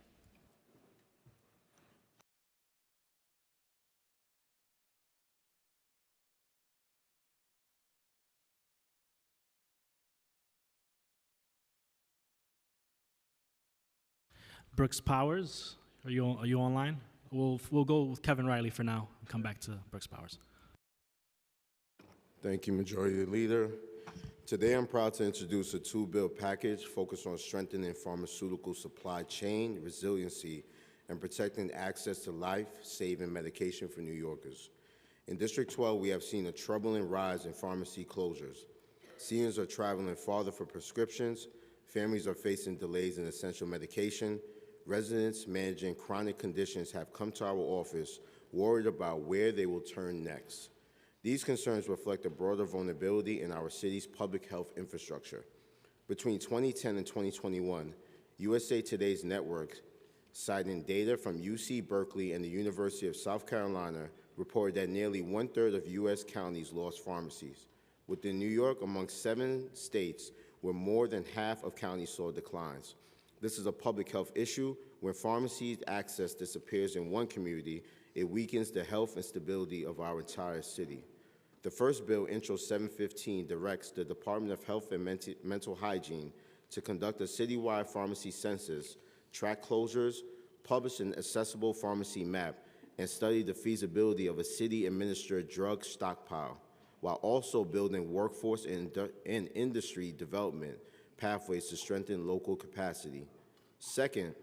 Brooks Powers, are you online? We'll go with Kevin Riley for now and come back to Brooks Powers. Thank you, Majority Leader. Today, I'm proud to introduce a two-bill package focused on strengthening pharmaceutical supply chain resiliency and protecting access to life-saving medication for New Yorkers. In District 12, we have seen a troubling rise in pharmacy closures. Seniors are traveling farther for prescriptions, families are facing delays in essential medication, residents managing chronic conditions have come to our office worried about where they will turn next. These concerns reflect a broader vulnerability in our city's public health infrastructure. Between 2010 and 2021, USA Today's network, citing data from UC Berkeley and the University of South Carolina, reported that nearly 1/3 of U.S. counties lost pharmacies. Within New York, among 7 states where more than half of counties saw declines. This is a public health issue. When pharmacy access disappears in one community, it weakens the health and stability of our entire city. The first bill, Intro 715, directs the Department of Health and Mental Hygiene to conduct a citywide pharmacy census, track closures, publish an accessible pharmacy map, and study the feasibility of a city-administered drug stockpile, while also building workforce and industry development pathways to strengthen local capacity. Second,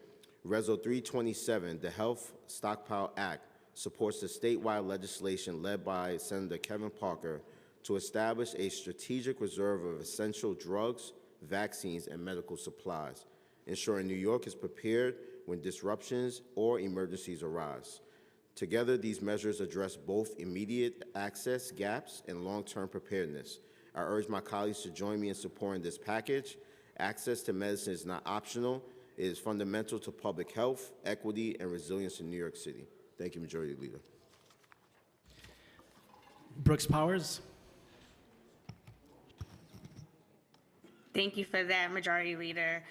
Reso 327, the Health Stockpile Act, supports the statewide legislation led by Senator Kevin Parker to establish a strategic reserve of essential drugs, vaccines, and medical supplies, ensuring New York is prepared when disruptions or emergencies arise. Together, these measures address both immediate access gaps and long-term preparedness. I urge my colleagues to join me in supporting this package. Access to medicine is not optional. It is fundamental to public health, equity, and resilience in New York City. Thank you, Majority Leader. Brooks Powers. Thank you for that, Majority Leader.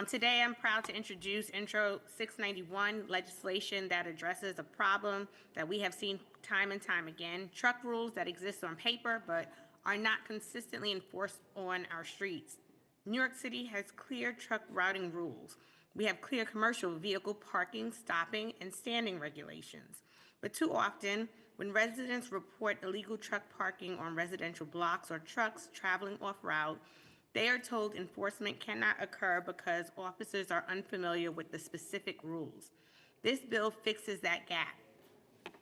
Today, I'm proud to introduce Intro 691, legislation that addresses a problem that we have seen time and time again, truck rules that exist on paper but are not consistently enforced on our streets. New York City has clear truck routing rules. We have clear commercial vehicle parking, stopping, and standing regulations. But too often, when residents report illegal truck parking on residential blocks or trucks traveling off-route, they are told enforcement cannot occur because officers are unfamiliar with the specific rules. This bill fixes that gap.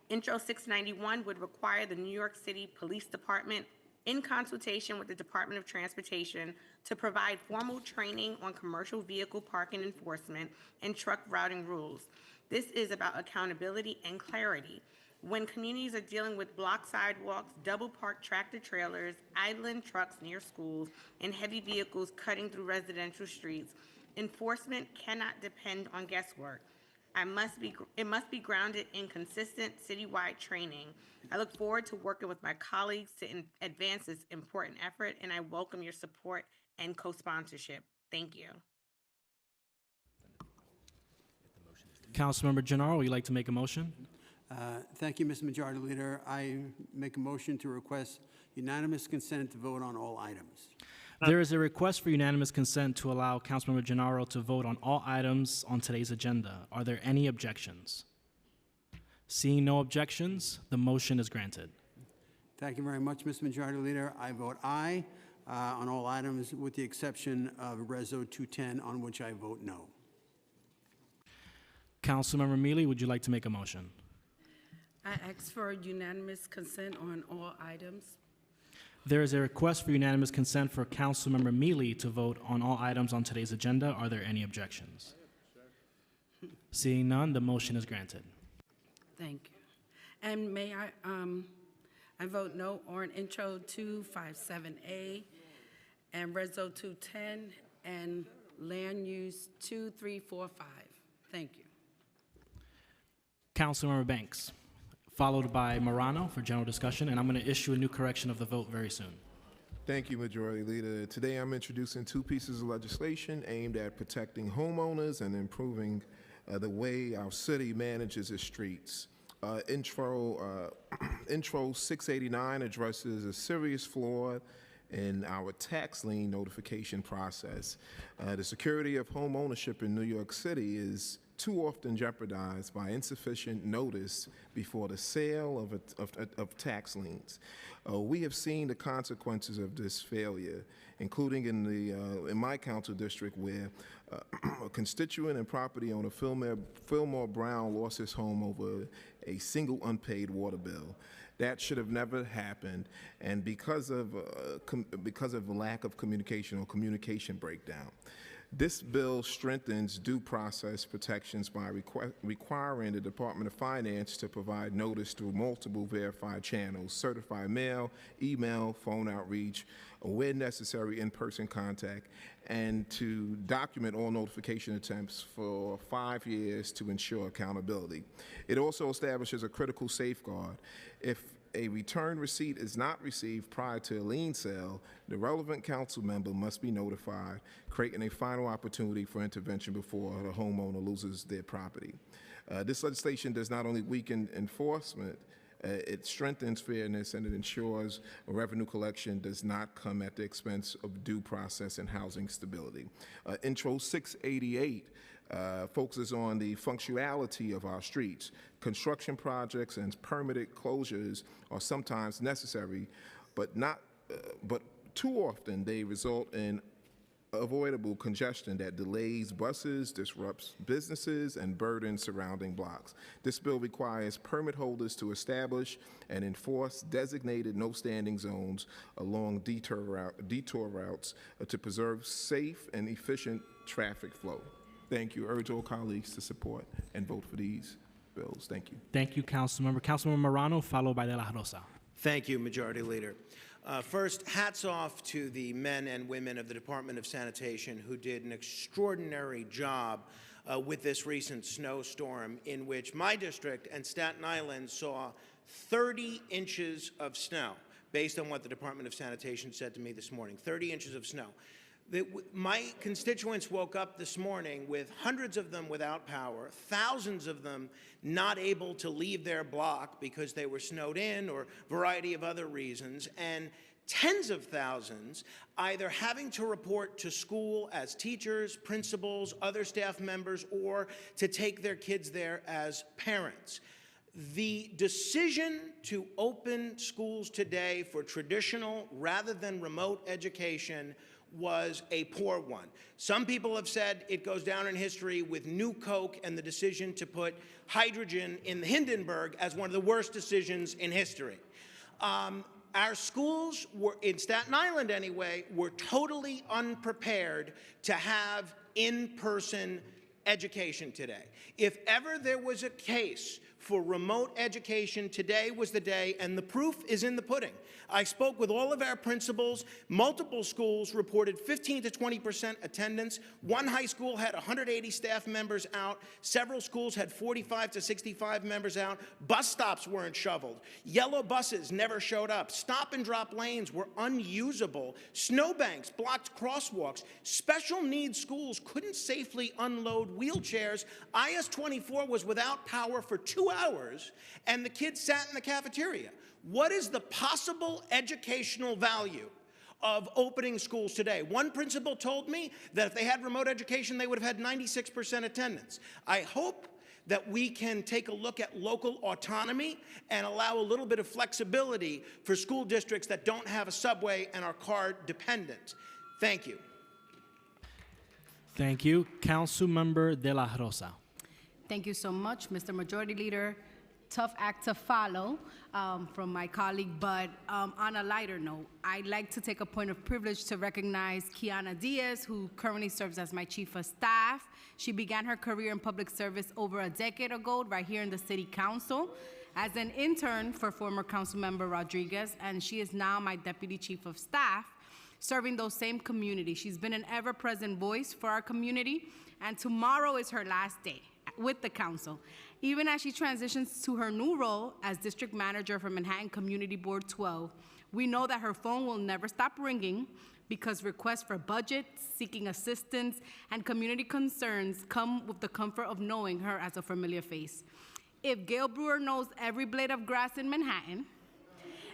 Intro 691 would require the New York City Police Department, in consultation with the Department of Transportation, to provide formal training on commercial vehicle parking enforcement and truck routing rules. This is about accountability and clarity. When communities are dealing with blocked sidewalks, double-parked tractor-trailers, idling trucks near schools, and heavy vehicles cutting through residential streets, enforcement cannot depend on guesswork. It must be grounded in consistent citywide training. I look forward to working with my colleagues to advance this important effort, and I welcome your support and co-sponsorship. Thank you. Councilmember Gennaro, would you like to make a motion? Thank you, Mr. Majority Leader. I make a motion to request unanimous consent to vote on all items. There is a request for unanimous consent to allow Councilmember Gennaro to vote on all items on today's agenda. Are there any objections? Seeing no objections, the motion is granted. Thank you very much, Mr. Majority Leader. I vote aye on all items with the exception of Reso 210, on which I vote no. Councilmember Mealy, would you like to make a motion? I ask for unanimous consent on all items. There is a request for unanimous consent for Councilmember Mealy to vote on all items on today's agenda. Are there any objections? Seeing none, the motion is granted. Thank you. And may I vote no on Intro 257A and Reso 210 and Land Use 2345. Thank you. Councilmember Banks, followed by Morano for general discussion, and I'm going to issue a new correction of the vote very soon. Thank you, Majority Leader. Today I'm introducing two pieces of legislation aimed at protecting homeowners and improving the way our city manages its streets. Intro 689 addresses a serious flaw in our tax lien notification process. The security of home ownership in New York City is too often jeopardized by insufficient notice before the sale of tax liens. We have seen the consequences of this failure, including in my council district, where a constituent and property owner, Fillmore Brown, lost his home over a single unpaid water bill. That should have never happened, and because of lack of communication or communication breakdown. This bill strengthens due process protections by requiring the Department of Finance to provide notice through multiple verified channels, certified mail, email, phone outreach, where necessary in-person contact, and to document all notification attempts for 5 years to ensure accountability. It also establishes a critical safeguard. If a return receipt is not received prior to a lien sale, the relevant council member must be notified, creating a final opportunity for intervention before the homeowner loses their property. This legislation does not only weaken enforcement, it strengthens fairness and it ensures revenue collection does not come at the expense of due process and housing stability. Intro 688 focuses on the functionality of our streets. Construction projects and permitted closures are sometimes necessary, but too often they result in avoidable congestion that delays buses, disrupts businesses, and burdens surrounding blocks. This bill requires permit holders to establish and enforce designated no-standing zones along detour routes to preserve safe and efficient traffic flow. Thank you. Urge all colleagues to support and vote for these bills. Thank you. Thank you, Councilmember. Councilmember Morano, followed by De La Rosa. Thank you, Majority Leader. First, hats off to the men and women of the Department of Sanitation who did an extraordinary job with this recent snowstorm in which my district and Staten Island saw 30 inches of snow, based on what the Department of Sanitation said to me this morning, 30 inches of snow. My constituents woke up this morning with hundreds of them without power, thousands of them not able to leave their block because they were snowed in or a variety of other reasons, and tens of thousands either having to report to school as teachers, principals, other staff members, or to take their kids there as parents. The decision to open schools today for traditional rather than remote education was a poor one. Some people have said it goes down in history with New Coke and the decision to put hydrogen in the Hindenburg as one of the worst decisions in history. Our schools were, in Staten Island anyway, were totally unprepared to have in-person education today. If ever there was a case for remote education, today was the day, and the proof is in the pudding. I spoke with all of our principals. Multiple schools reported 15 to 20% attendance. One high school had 180 staff members out. Several schools had 45 to 65 members out. Bus stops weren't shoveled. Yellow buses never showed up. Stop and drop lanes were unusable. Snowbanks blocked crosswalks. Special needs schools couldn't safely unload wheelchairs. IS-24 was without power for 2 hours, and the kids sat in the cafeteria. What is the possible educational value of opening schools today? One principal told me that if they had remote education, they would have had 96% attendance. I hope that we can take a look at local autonomy and allow a little bit of flexibility for school districts that don't have a subway and are car dependent. Thank you. Thank you. Councilmember De La Rosa. Thank you so much, Mr. Majority Leader. Tough act to follow from my colleague, but on a lighter note, I'd like to take a point of privilege to recognize Kiana Diaz, who currently serves as my Chief of Staff. She began her career in public service over a decade ago right here in the City Council as an intern for former Councilmember Rodriguez, and she is now my Deputy Chief of Staff, serving those same communities. She's been an ever-present voice for our community, and tomorrow is her last day with the council. Even as she transitions to her new role as district manager for Manhattan Community Board 12, we know that her phone will never stop ringing because requests for budget, seeking assistance, and community concerns come with the comfort of knowing her as a familiar face. If Gail Brewer knows every blade of grass in Manhattan,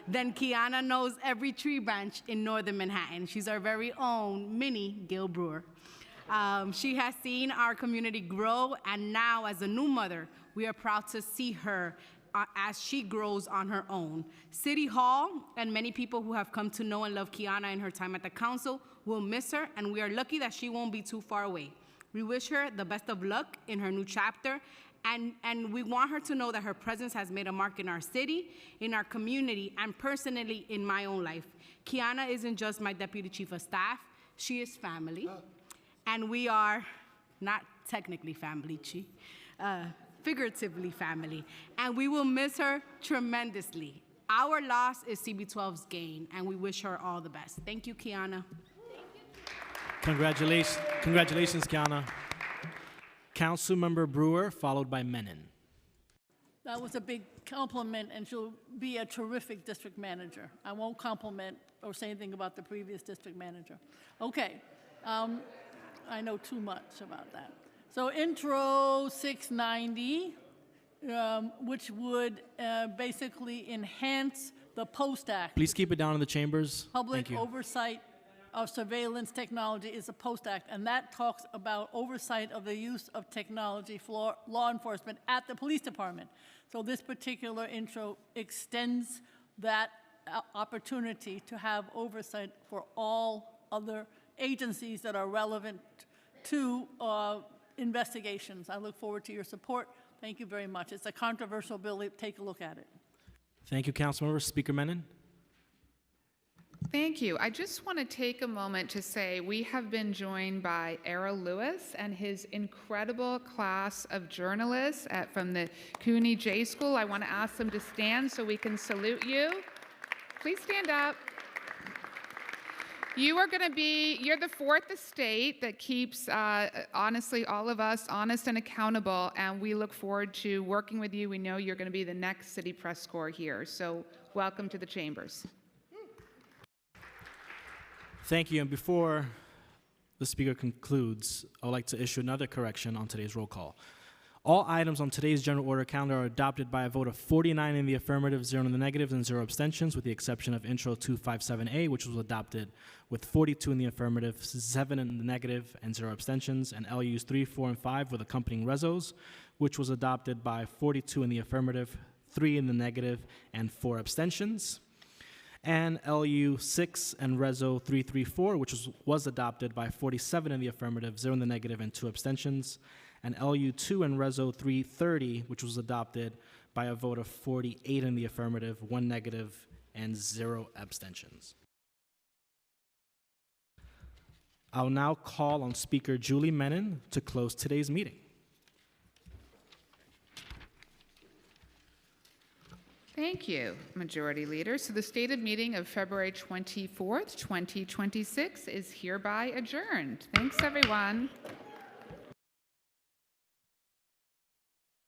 then Kiana knows every tree branch in northern Manhattan. She's our very own mini Gail Brewer. She has seen our community grow, and now as a new mother, we are proud to see her as she grows on her own. City Hall and many people who have come to know and love Kiana in her time at the council will miss her, and we are lucky that she won't be too far away. We wish her the best of luck in her new chapter, and we want her to know that her presence has made a mark in our city, in our community, and personally in my own life. Kiana isn't just my Deputy Chief of Staff, she is family. And we are not technically family, figuratively family. And we will miss her tremendously. Our loss is CB12's gain, and we wish her all the best. Thank you, Kiana. Congratulations, Kiana. Councilmember Brewer, followed by Menon. That was a big compliment, and she'll be a terrific district manager. I won't compliment or say anything about the previous district manager. Okay, I know too much about that. So intro 690, which would basically enhance the POST Act. Please keep it down in the chambers. Public Thank you. oversight of surveillance technology is a POST Act, and that talks about oversight of the use of technology for law enforcement at the police department. So this particular intro extends that opportunity to have oversight for all other agencies that are relevant to investigations. I look forward to your support. Thank you very much. It's a controversial bill. Take a look at it. Thank you, Councilmember. Speaker Menon. Thank you. I just want to take a moment to say we have been joined by Errol Lewis and his incredible class of journalists from the CUNY J School. I want to ask them to stand so we can salute you. Please stand up. You're the fourth estate that keeps, honestly, all of us honest and accountable, and we look forward to working with you. We know you're going to be the next city press corps here, so welcome to the chambers. Thank you. And before the speaker concludes, I would like to issue another correction on today's roll call. All items on today's general order calendar are adopted by a vote of 49 in the affirmative, 0 in the negatives, and 0 abstentions, with the exception of Intro 257A, which was adopted with 42 in the affirmative, 7 in the negative, and 0 abstentions, and LUs 3, 4, and 5 with accompanying resos, which was adopted by 42 in the affirmative, 3 in the negative, and 4 abstentions. And LU 6 and Reso 334, which was adopted by 47 in the affirmative, 0 in the negative, and 2 abstentions. And LU 2 and Reso 330, which was adopted by a vote of 48 in the affirmative, 1 negative, and 0 abstentions. I'll now call on Speaker Julie Menon to close today's meeting. Thank you, Majority Leader. So the stated meeting of February 24th, 2026 is hereby adjourned. Thanks, everyone.